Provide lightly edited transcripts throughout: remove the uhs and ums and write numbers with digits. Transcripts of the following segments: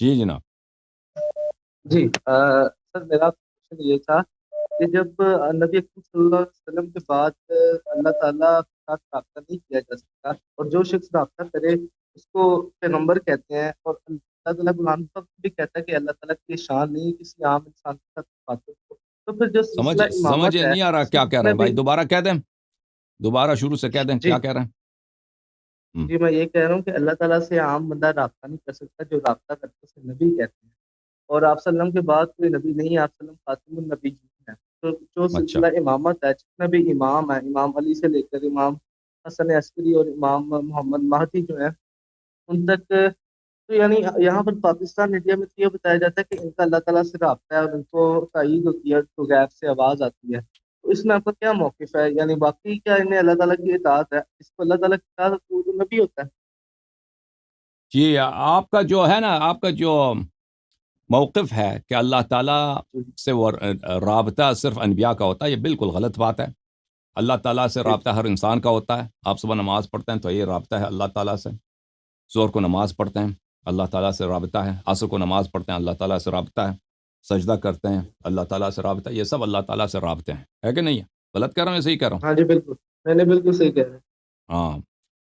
جی جناب. جی سر میرا کوشچن یہ تھا کہ جب نبی اکرم صلی اللہ علیہ وسلم کے بعد اللہ تعالیٰ کے ساتھ رابطہ نہیں کیا جا سکتا، اور جو شخص رابطہ کرے اس کو پیغمبر کہتے ہیں، اور اللہ تعالیٰ قرآن پر بھی کہتا ہے کہ اللہ تعالیٰ کی شان نہیں کسی عام انسان کے ساتھ باتوں کو، تو پھر جو سلسلہ سمجھ امامت ہے نہیں آ رہا اس کیا کہہ رہے میں ہیں بھی بھائی؟ دوبارہ کہہ دیں، دوبارہ شروع سے کہہ دیں جی کیا کہہ رہے ہیں. جی میں یہ کہہ رہا ہوں کہ اللہ تعالیٰ سے عام بندہ رابطہ نہیں کر سکتا، جو رابطہ کرتا ہے اسے نبی کہتے ہیں، اور آپ صلی اللہ علیہ وسلم کے بعد کوئی نبی نہیں، آپ صلی اللہ علیہ وسلم خاتم النبی ہیں. تو جو اچھا سلسلہ امامت ہے، جتنے بھی امام ہیں، امام علی سے لے کر امام حسن عسکری اور امام محمد مہدی جو ہیں ان تک، تو یعنی یہاں پر پاکستان انڈیا میں تو یہ بتایا جاتا ہے کہ ان کا اللہ تعالیٰ سے رابطہ ہے اور ان کو تائید ہوتی ہے تو غیب سے آواز آتی ہے. تو اس میں آپ کا کیا موقف ہے؟ یعنی باقی کیا انہیں اللہ تعالیٰ کی اطاعت ہے؟ اس کو اللہ تعالیٰ کی اطاعت ہے تو وہ نبی ہوتا ہے. جی. آپ کا جو ہے نا، آپ کا جو موقف ہے کہ اللہ تعالیٰ جی سے وہ رابطہ صرف انبیاء کا ہوتا ہے، یہ بالکل غلط بات ہے. اللہ تعالیٰ سے جی رابطہ ہر انسان کا ہوتا ہے. آپ صبح نماز پڑھتے ہیں تو یہ رابطہ ہے اللہ تعالیٰ سے. ظہر کو نماز پڑھتے ہیں اللہ تعالیٰ سے رابطہ ہے. عصر کو نماز پڑھتے ہیں اللہ تعالیٰ سے رابطہ ہے. سجدہ کرتے ہیں اللہ تعالیٰ سے رابطہ ہے. یہ سب اللہ تعالیٰ سے رابطے ہیں، ہے کہ نہیں ہے؟ غلط کہہ رہا ہوں یا صحیح کہہ رہا ہوں؟ ہاں جی بالکل، میں نے بالکل صحیح کہہ رہا ہے. ہاں،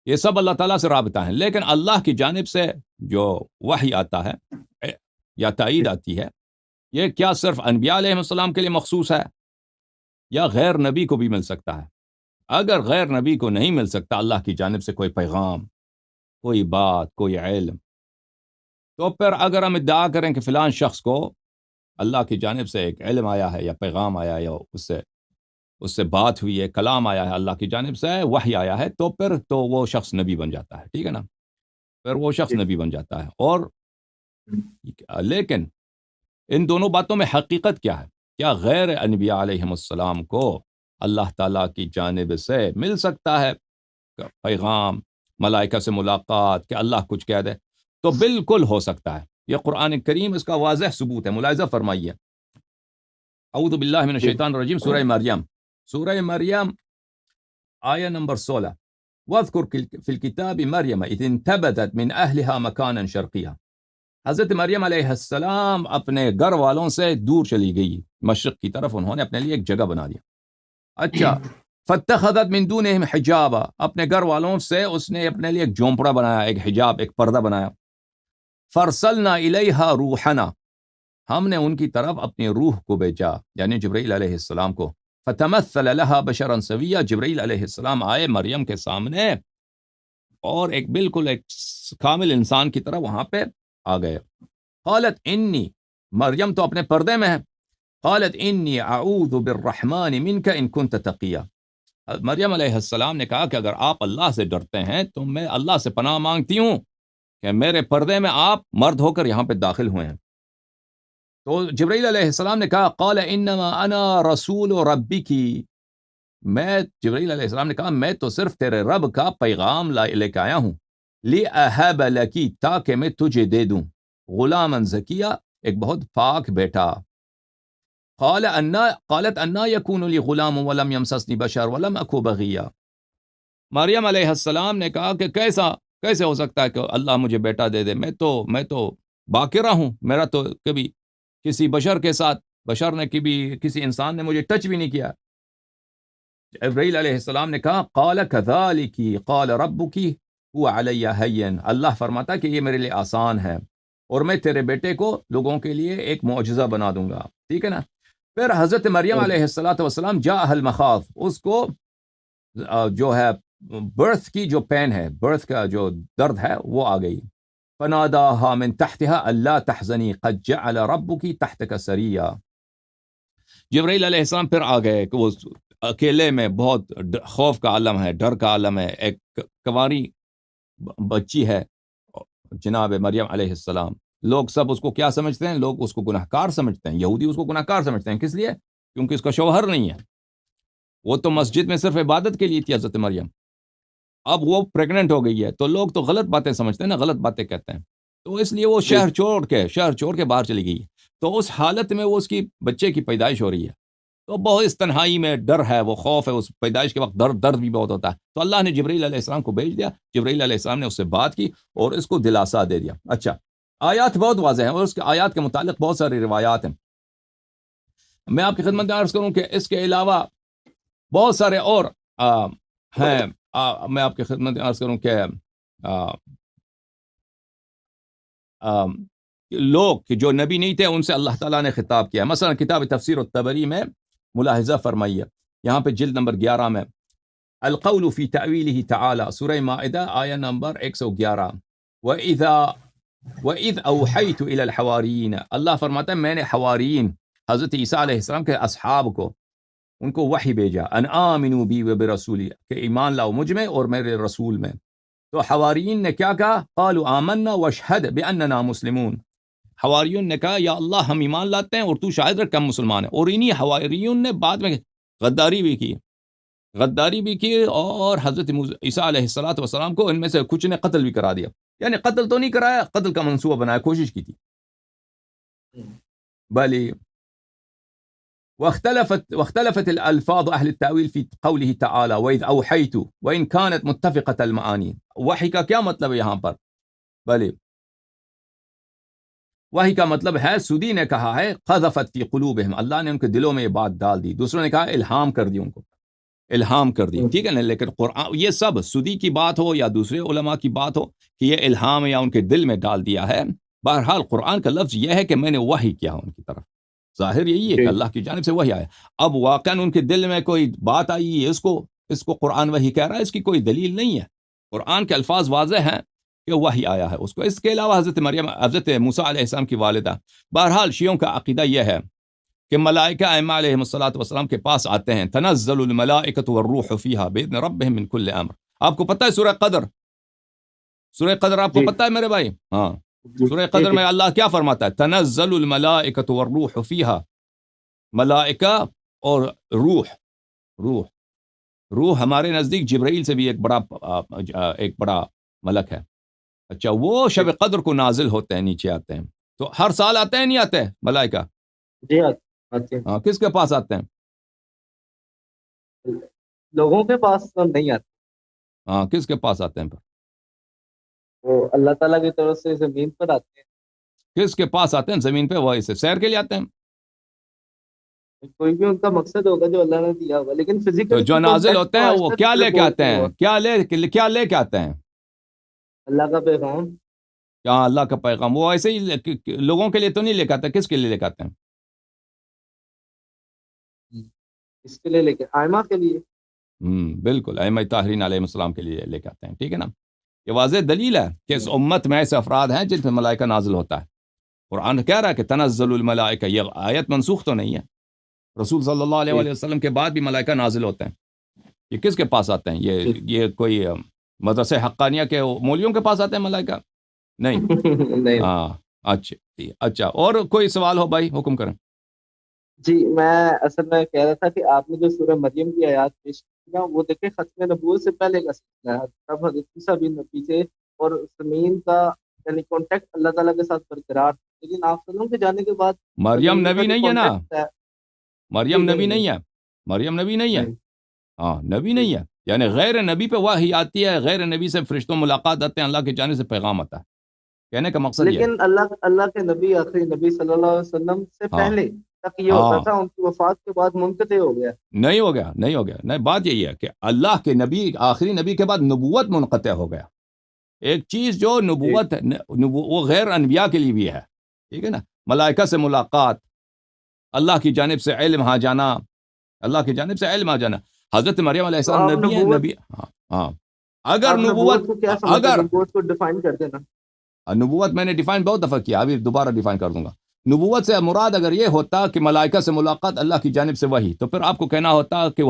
یہ سب اللہ تعالیٰ سے رابطہ ہیں. لیکن اللہ کی جانب سے جو وحی آتا ہے یا تائید جی آتی ہے، یہ کیا صرف انبیاء علیہ السلام کے لیے مخصوص ہے یا غیر نبی کو بھی مل سکتا ہے؟ اگر غیر نبی کو نہیں مل سکتا اللہ کی جانب سے کوئی پیغام، کوئی بات، کوئی علم، تو پھر اگر ہم ادعا کریں کہ فلان شخص کو اللہ کی جانب سے ایک علم آیا ہے یا پیغام آیا ہے یا اس سے بات ہوئی ہے، کلام آیا ہے، اللہ کی جانب سے وحی آیا ہے، تو پھر تو وہ شخص نبی بن جاتا ہے. ٹھیک ہے نا؟ پھر وہ شخص جی نبی بن جاتا ہے. اور لیکن ان دونوں باتوں میں حقیقت کیا ہے؟ کیا غیر انبیاء علیہم السلام کو اللہ تعالیٰ کی جانب سے مل سکتا ہے پیغام، ملائکہ سے ملاقات، کہ اللہ کچھ کہہ دے؟ تو بالکل ہو سکتا ہے. یہ قرآن کریم اس کا واضح ثبوت ہے. ملاحظہ فرمائیے، اعوذ باللہ من جی الشیطان الرجیم، سورہ مریم، سورہ مریم آیہ نمبر 16. وَاذْكُرْ فِي الْكِتَابِ مَرْيَمَ إِذِ انْتَبَذَتْ مِنْ أَهْلِهَا مَكَانًا شَرْقِيًّا. حضرت مریم علیہ السلام اپنے گھر والوں سے دور چلی گئی، مشرق کی طرف انہوں نے اپنے لیے ایک جگہ بنا دیا. اچھا، فَاتَّخَذَتْ مِن دُونِهِمْ حِجَابًا، اپنے گھر والوں سے اس نے اپنے لیے ایک جھونپڑا بنایا، ایک حجاب، ایک پردہ بنایا. فَأَرْسَلْنَا إِلَيْهَا رُوحَنَا، ہم نے ان کی طرف اپنی روح کو بھیجا، یعنی جبرائیل علیہ السلام کو. فَتَمَثَّلَ لَهَا بَشَرًا سَوِيًّا، جبرائیل علیہ السلام آئے مریم کے سامنے اور ایک بالکل ایک کامل انسان کی طرح وہاں پہ آ گئے. قالت انی، مریم تو اپنے پردے میں ہے، قالت انی اعوذ بالرحمن منک ان کنت تقیا. مریم علیہ السلام نے کہا کہ اگر آپ اللہ سے ڈرتے ہیں تو میں اللہ سے پناہ مانگتی ہوں کہ میرے پردے میں آپ مرد ہو کر یہاں پہ داخل ہوئے ہیں. تو جبرائیل علیہ السلام نے کہا قال انما انا رسول ربک، میں، جبرائیل علیہ السلام نے کہا میں تو صرف تیرے رب کا پیغام لے کے آیا ہوں، لِأَهَبَ لَكِ، تاکہ میں تجھے دے دوں، غلاما زکیہ، ایک بہت پاک بیٹا. قالت انا یکون لی غلام ولم یمسسنی بشر ولم اکو بغیا. مریم علیہ السلام نے کہا کہ کیسے ہو سکتا ہے کہ اللہ مجھے بیٹا دے دے؟ میں تو باقرہ ہوں، میرا تو کبھی کسی بشر نے کسی انسان نے مجھے ٹچ بھی نہیں کیا. جبرائیل علیہ السلام نے کہا قال کذالک قال ربک هو علی ہین، اللہ فرماتا ہے کہ یہ میرے لیے آسان ہے اور میں تیرے بیٹے کو لوگوں کے لیے ایک معجزہ بنا دوں گا. ٹھیک ہے نا؟ پھر حضرت مریم علیہ السلام جاء المخاض، اس کو جو ہے برتھ کی جو پین ہے، برتھ کا جو درد ہے وہ آ گئی. فناداها من تحتها الا تحزنی قد جعل ربک تحتک سریا. جبرائیل علیہ السلام پھر آ گئے کہ وہ اکیلے میں بہت خوف کا عالم ہے، ڈر کا عالم ہے. ایک کنواری بچی ہے جناب مریم علیہ السلام. لوگ سب اس کو کیا سمجھتے ہیں؟ لوگ اس کو گناہگار سمجھتے ہیں. یہودی اس کو گناہگار سمجھتے ہیں. کس لیے؟ کیونکہ اس کا شوہر نہیں ہے. وہ تو مسجد میں صرف عبادت کے لیے تھی حضرت مریم. اب وہ پریگننٹ ہو گئی ہے تو لوگ تو غلط باتیں سمجھتے ہیں نا، غلط باتیں کہتے ہیں. تو اس لیے وہ جی شہر چھوڑ کے باہر چلی گئی. تو اس حالت میں وہ اس کی بچے کی پیدائش ہو رہی ہے، تو بہت اس تنہائی میں ڈر ہے، وہ خوف ہے. اس پیدائش کے وقت درد بھی بہت ہوتا ہے. تو اللہ نے جبرائیل علیہ السلام کو بھیج دیا. جبرائیل علیہ السلام نے اس سے بات کی اور اس کو دلاسا دے دیا. اچھا، آیات بہت واضح ہیں اور اس کے آیات کے متعلق بہت ساری روایات ہیں. میں آپ کی خدمت میں عرض کروں کہ اس کے علاوہ بہت سارے اور ہیں. میں آپ کی خدمت میں عرض کروں کہ لوگ کہ جو نبی نہیں تھے ان سے اللہ تعالیٰ نے خطاب کیا. مثلا کتاب تفسیر الطبری میں ملاحظہ فرمائیے یہاں پہ جلد نمبر 11 میں القول فی تعویلہ تعالی سورہ مائدہ آیہ نمبر 111 وَإِذْ أَوْحَيْتُ إِلَى الْحَوَارِيِّينَ اللہ فرماتا ہے میں نے حواریین حضرت عیسیٰ علیہ السلام کے اصحاب کو ان کو وحی بھیجا ان آمنوا بی وبرسولی کہ ایمان لاؤ مجھ میں اور میرے رسول میں. تو حواریین نے کیا کہا؟ قالوا آمنا واشہد بأننا مسلمون. حواریون نے کہا یا اللہ ہم ایمان لاتے ہیں اور تو شاہد رکھ ہم مسلمان ہیں. اور انہی حواریون نے بعد میں غداری بھی کی اور حضرت عیسیٰ علیہ السلام کو ان میں سے کچھ نے قتل بھی کرا دیا. یعنی قتل تو نہیں کرایا، قتل کا منصوبہ بنایا، کوشش کی تھی. بلی واختلفت الالفاظ اہل التاویل فی قوله تعالی وَإِذْ أَوْحَيْتُ وَإِنْ كَانَتْ مُتَّفِقَةَ الْمَعَانِي. وحی کا کیا مطلب ہے یہاں پر؟ بلی وحی کا مطلب ہے سودی نے کہا ہے قذفت فی قلوبہم اللہ نے ان کے دلوں میں یہ بات ڈال دی. دوسروں نے کہا الہام کر دی، ان کو الہام کر دی. ٹھیک ہے نا. لیکن قرآن یہ سب سودی کی بات ہو یا دوسرے علماء کی بات ہو کہ یہ الہام یا ان کے دل میں ڈال دیا ہے، بہرحال قرآن کا لفظ یہ ہے کہ میں نے وحی کیا ان کی طرف. ظاہر یہی ہے کہ اللہ کی جانب سے وحی آیا. اب واقعاً ان کے دل میں کوئی بات آئی ہے، اس کو قرآن وحی کہہ رہا ہے، اس کی کوئی دلیل نہیں ہے. قرآن کے الفاظ واضح ہیں کہ وحی آیا ہے اس کو. اس کے علاوہ حضرت موسیٰ علیہ السلام کی والدہ. بہرحال شیعوں کا عقیدہ یہ ہے کہ ملائکہ ائمہ علیہم الصلوۃ والسلام کے پاس آتے ہیں. تنزل الملائکۃ والروح فیہا باذن ربہم من کل امر. آپ کو پتہ ہے سورہ قدر آپ کو پتہ ہے میرے بھائی؟ ہاں سورہ قدر میں اللہ کیا فرماتا ہے؟ تنزل الملائکۃ والروح فیہا. ملائکہ اور روح ہمارے نزدیک جبرائیل سے بھی ایک بڑا ملک ہے. اچھا وہ شب قدر کو نازل ہوتے ہیں، نیچے آتے ہیں. تو ہر سال آتے ہیں نہیں آتے ملائکہ؟ جی آتے ہیں. ہاں کس کے پاس آتے ہیں؟ لوگوں کے پاس تو نہیں آتے. ہاں کس کے پاس آتے ہیں پھر؟ وہ اللہ تعالیٰ کی طرف سے زمین پر آتے ہیں. کس کے پاس آتے ہیں زمین پہ؟ وہ اسے سیر کے لیے آتے ہیں. کوئی بھی ان کا مقصد ہوگا جو اللہ نے دیا ہوگا، لیکن تو فزیکل جو نازل ہوتے ہیں وہ کیا لے کے آتے ہیں؟ کیا لے کے آتے ہیں؟ اللہ کا پیغام. کیا اللہ کا پیغام؟ وہ ایسے ہی لوگوں کے لیے تو نہیں لے کے آتے. کس کے لیے لے کے آتے ہیں؟ اس کے لیے لے کے ائمہ کے لیے. بالکل ائمہ طاہرین علیہ السلام کے لیے لے کے آتے ہیں. ٹھیک ہے نا. یہ واضح دلیل ہے کہ اس امت میں ایسے افراد ہیں جن پہ ملائکہ نازل ہوتا ہے. قرآن کہہ رہا ہے کہ تنزل الملائکہ. یہ آیت منسوخ تو نہیں ہے. رسول صلی اللہ علیہ وآلہ وسلم کے بعد بھی ملائکہ نازل ہوتے ہیں. یہ کس کے پاس آتے ہیں؟ یہ کوئی مدرسہ حقانیہ کے مولویوں کے پاس آتے ہیں ملائکہ؟ نہیں. ہاں اچھا اور کوئی سوال ہو بھائی حکم کریں. جی میں اصل میں کہہ رہا تھا کہ آپ نے جو سورہ مریم کی آیات پیش کی نا، وہ دیکھیں ختم نبوت سے پہلے کا سلسلہ ہے. تب حضرت عیسیٰ بھی نبی تھے اور زمین کا یعنی کانٹیکٹ اللہ تعالیٰ کے ساتھ برقرار تھا. لیکن آپ سنوں کے جانے کے بعد مریم نبی نہیں ہے نا. مریم نبی نہیں ہے. ہاں نبی نہیں ہے. یعنی غیر نبی پہ وحی آتی ہے، غیر نبی سے فرشتوں ملاقات آتے ہیں، اللہ کی جانب سے پیغام آتا ہے. کہنے کا مقصد یہ ہے. لیکن اللہ کے نبی آخری نبی صلی اللہ علیہ وسلم سے پہلے تک یہ ہوتا تھا، ان کی وفات کے بعد منقطع ہو گیا. نہیں ہو گیا. نہیں بات یہی ہے کہ اللہ کے نبی آخری نبی کے بعد نبوت منقطع ہو گیا. ایک چیز جو نبوت وہ غیر انبیاء کے لیے بھی ہے. ٹھیک ہے نا. ملائکہ سے ملاقات، اللہ کی جانب سے علم آ جانا. حضرت مریم علیہ السلام نبی ہیں. نبی ہاں اگر نبوت کو ڈیفائن کر دینا. نبوت میں نے ڈیفائن بہت دفعہ کیا، ابھی دوبارہ ڈیفائن کر دوں گا. نبوت سے مراد اگر یہ ہوتا کہ ملائکہ سے ملاقات اللہ کی جانب سے وحی، تو پھر آپ کو کہنا ہوتا کہ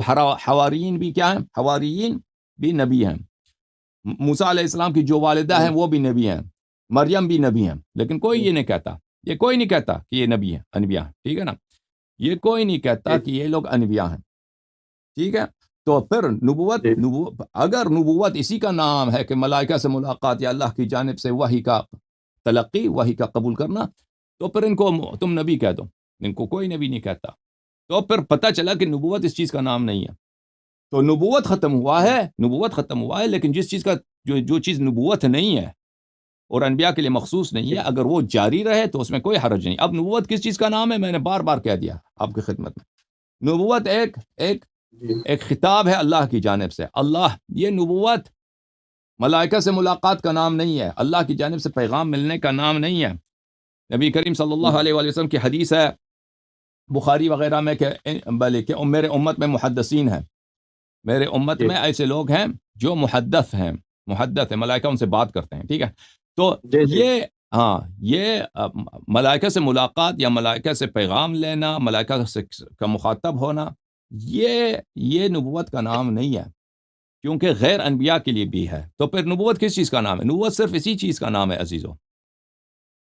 حواریین بھی کیا ہیں؟ حواریین بھی نبی ہیں. موسیٰ علیہ السلام کی جو والدہ ہیں وہ بھی نبی ہیں، مریم بھی نبی ہیں. لیکن کوئی یہ نہیں کہتا کہ یہ نبی ہیں، انبیاء ہیں. ٹھیک ہے نا. یہ کوئی نہیں کہتا کہ یہ لوگ انبیاء ہیں. ٹھیک ہے. تو پھر نبوت اگر نبوت اسی کا نام ہے کہ ملائکہ سے ملاقات یا اللہ کی جانب سے وحی کا تلقی، وحی کا قبول کرنا، تو پھر ان کو تم نبی کہہ دو. ان کو کوئی نبی نہیں کہتا. تو پھر پتہ چلا کہ نبوت اس چیز کا نام نہیں ہے. تو نبوت ختم ہوا ہے، لیکن جس چیز کا جو چیز نبوت نہیں ہے اور انبیاء کے لیے مخصوص نہیں ہے. اگر وہ جاری رہے تو اس میں کوئی حرج نہیں. اب نبوت کس چیز کا نام ہے؟ میں نے بار بار کہہ دیا آپ کی خدمت میں. نبوت ایک خطاب ہے اللہ کی جانب سے. یہ نبوت ملائکہ سے ملاقات کا نام نہیں ہے، اللہ کی جانب سے پیغام ملنے کا نام نہیں ہے. نبی کریم صلی اللہ علیہ وآلہ وسلم کی حدیث ہے بخاری وغیرہ میں کہ میرے امت میں محدثین ہیں، میرے امت میں ایسے لوگ ہیں جو محدث ہیں، ملائکہ ان سے بات کرتے ہیں. ٹھیک ہے، تو یہ ملائکہ سے ملاقات یا ملائکہ سے پیغام لینا، ملائکہ سے کا مخاطب ہونا، یہ نبوت کا نام نہیں ہے، کیونکہ غیر انبیاء کے لیے بھی ہے. تو پھر نبوت کس چیز کا نام ہے؟ نبوت صرف اسی چیز کا نام ہے عزیزو،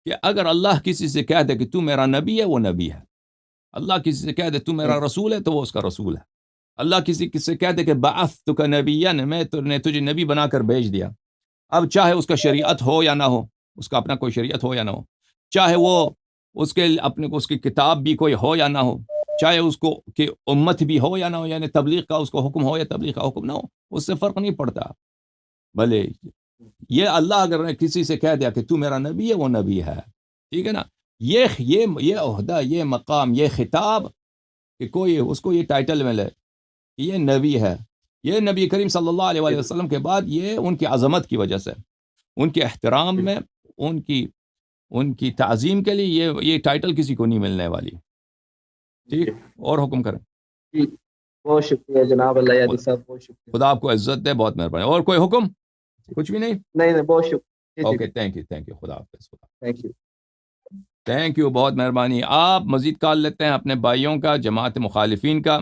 کہ اگر اللہ کسی سے کہہ دے کہ تو میرا نبی ہے، وہ نبی ہے. اللہ کسی سے کہہ دے تو میرا رسول ہے، تو وہ اس کا رسول ہے. اللہ کسی سے کہہ دے کہ بعثتک نبیا، میں نے تجھے نبی بنا کر بھیج دیا. اب چاہے اس کا شریعت ہو یا نہ ہو، اس کا اپنا کوئی شریعت ہو یا نہ ہو، چاہے وہ اس کی کتاب بھی کوئی ہو یا نہ ہو، چاہے اس کو کہ امت بھی ہو یا نہ ہو، یعنی تبلیغ کا اس کو حکم ہو یا تبلیغ کا حکم نہ ہو، اس سے فرق نہیں پڑتا. بھلے یہ اللہ اگر کسی سے کہہ دیا کہ تو میرا نبی ہے، وہ نبی ہے. ٹھیک ہے نا. یہ عہدہ، یہ مقام، یہ خطاب کہ کوئی اس کو یہ ٹائٹل ملے کہ یہ نبی ہے، یہ نبی کریم صلی اللہ علیہ وآلہ وسلم کے بعد یہ ان کی عظمت کی وجہ سے، ان کے احترام میں، ان کی تعظیم کے لیے یہ ٹائٹل کسی کو نہیں ملنے والی. ٹھیک، اور حکم کریں. بہت شکریہ جناب اللہ یادی صاحب، بہت شکریہ. خدا آپ کو عزت دے، بہت مہربانی. اور کوئی حکم؟ کچھ بھی نہیں؟ نہیں، بہت شکریہ. Okay, thank you. خدا حافظ. تھینک یو، بہت مہربانی. آپ مزید کال لیتے ہیں اپنے بھائیوں کا، جماعت مخالفین کا.